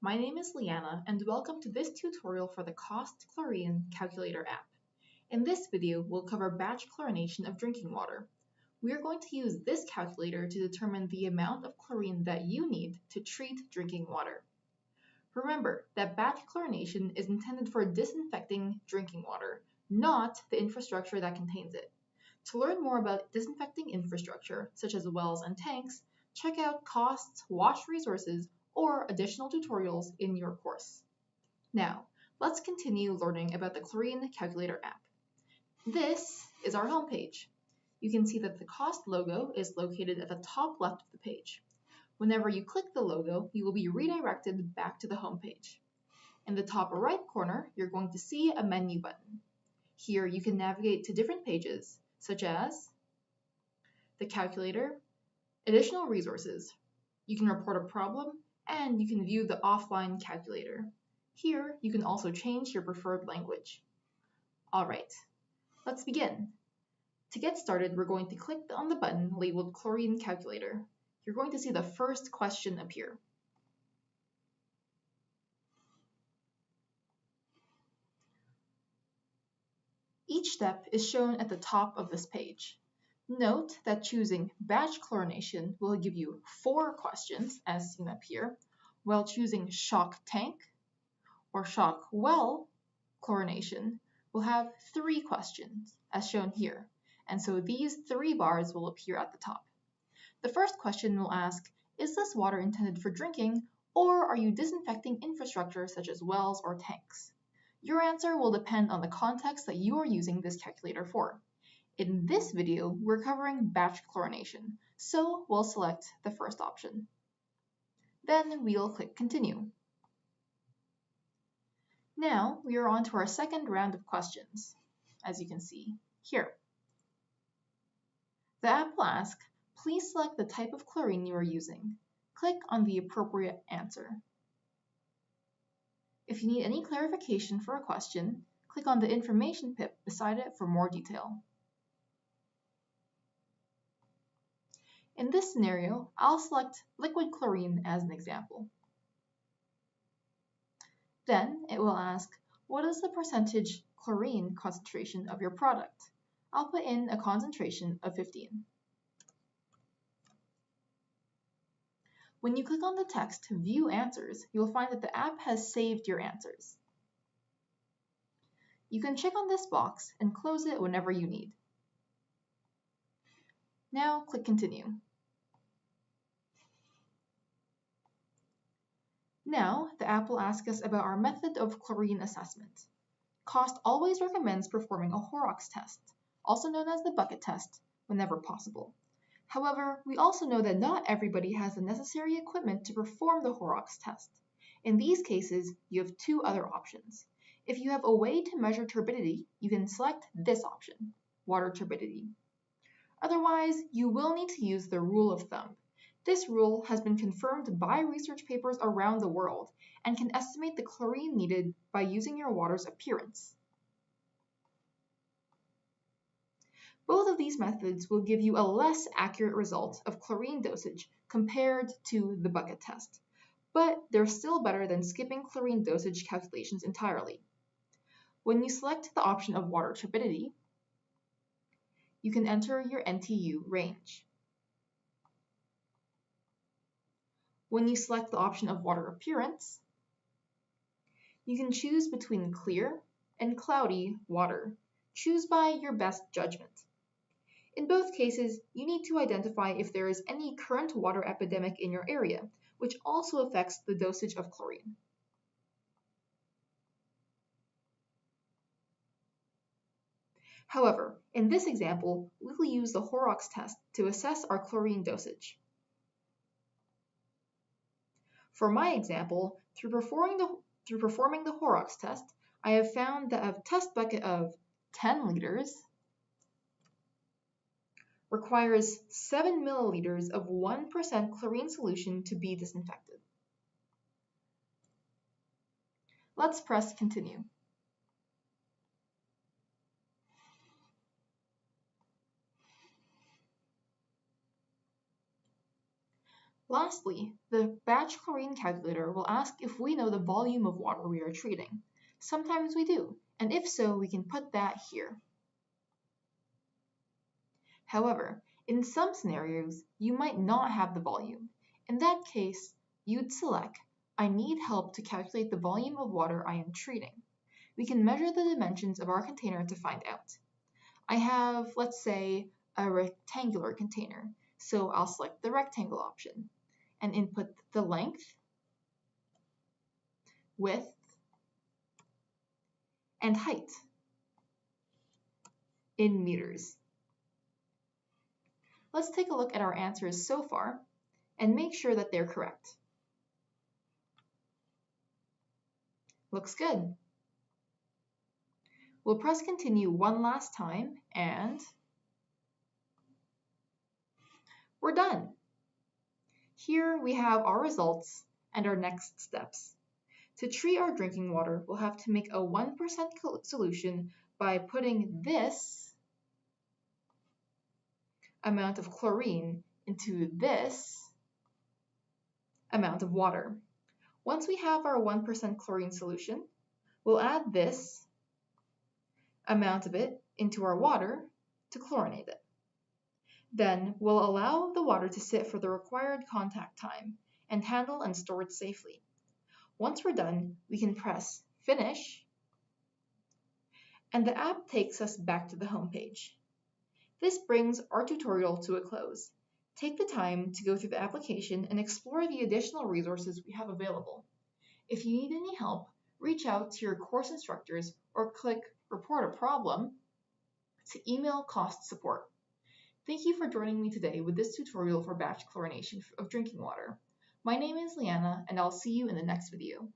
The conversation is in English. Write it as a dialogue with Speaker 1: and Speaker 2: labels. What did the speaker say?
Speaker 1: My name is Liana and welcome to this tutorial for the CAWST Chlorine Calculator app. In this video, we'll cover batch chlorination of drinking water. We are going to use this calculator to determine the amount of chlorine that you need to treat drinking water. Remember that batch chlorination is intended for disinfecting drinking water, not the infrastructure that contains it. To learn more about disinfecting infrastructure, such as wells and tanks, check out CAWST's WASH resources or additional tutorials in your course. Now, let's continue learning about the Chlorine Calculator app. This is our homepage. You can see that the CAWST logo is located at the top left of the page. Whenever you click the logo, you will be redirected back to the homepage. In the top right corner, you're going to see a menu button. Here you can navigate to different pages, such as the calculator, additional resources. You can report a problem, and you can view the offline calculator. Here, you can also change your preferred language. All right, let's begin. To get started, we're going to click on the button labeled Chlorine Calculator. You're going to see the first question appear. Each step is shown at the top of this page. Note that choosing batch chlorination will give you 4 questions, as seen up here, while choosing shock tank or shock well chlorination will have 3 questions, as shown here, and so these 3 bars will appear at the top. The first question will ask, is this water intended for drinking, or are you disinfecting infrastructure such as wells or tanks? Your answer will depend on the context that you are using this calculator for. In this video, we're covering batch chlorination, so we'll select the first option. Then we'll click Continue. Now we are on to our second round of questions, as you can see here. The app will ask, please select the type of chlorine you are using. Click on the appropriate answer. If you need any clarification for a question, click on the information pip beside it for more detail. In this scenario, I'll select liquid chlorine as an example. Then it will ask, what is the percentage chlorine concentration of your product? I'll put in a concentration of 15. When you click on the text View Answers, you'll find that the app has saved your answers. You can check on this box and close it whenever you need. Now click Continue. Now the app will ask us about our method of chlorine assessment. CAWST always recommends performing a Horrocks test, also known as the bucket test, whenever possible. However, we also know that not everybody has the necessary equipment to perform the Horrocks test. In these cases, you have 2 other options. If you have a way to measure turbidity, you can select this option, water turbidity. Otherwise, you will need to use the rule of thumb. This rule has been confirmed by research papers around the world and can estimate the chlorine needed by using your water's appearance. Both of these methods will give you a less accurate result of chlorine dosage compared to the bucket test, but they're still better than skipping chlorine dosage calculations entirely. When you select the option of water turbidity, you can enter your NTU range. When you select the option of water appearance, you can choose between clear and cloudy water. Choose by your best judgment. In both cases, you need to identify if there is any current water epidemic in your area, which also affects the dosage of chlorine. However, in this example, we will use the Horrocks test to assess our chlorine dosage. For my example, through performing the Horrocks test, I have found that a test bucket of 10 liters requires 7 milliliters of 1% chlorine solution to be disinfected. Let's press Continue. Lastly, the batch chlorine calculator will ask if we know the volume of water we are treating. Sometimes we do, and if so, we can put that here. However, in some scenarios, you might not have the volume. In that case, you'd select, I need help to calculate the volume of water I am treating. We can measure the dimensions of our container to find out. I have, let's say, a rectangular container, so I'll select the rectangle option and input the length, width, and height in meters. Let's take a look at our answers so far and make sure that they're correct. Looks good. We'll press continue one last time and we're done. Here we have our results and our next steps. To treat our drinking water, we'll have to make a 1% solution by putting this amount of chlorine into this amount of water. Once we have our 1% chlorine solution, we'll add this amount of it into our water to chlorinate it. Then we'll allow the water to sit for the required contact time and handle and store it safely. Once we're done, we can press Finish, and the app takes us back to the home page. This brings our tutorial to a close. Take the time to go through the application and explore the additional resources we have available. If you need any help, reach out to your course instructors or click Report a Problem to email CAWST support. Thank you for joining me today with this tutorial for batch chlorination of drinking water. My name is Leanna, and I'll see you in the next video.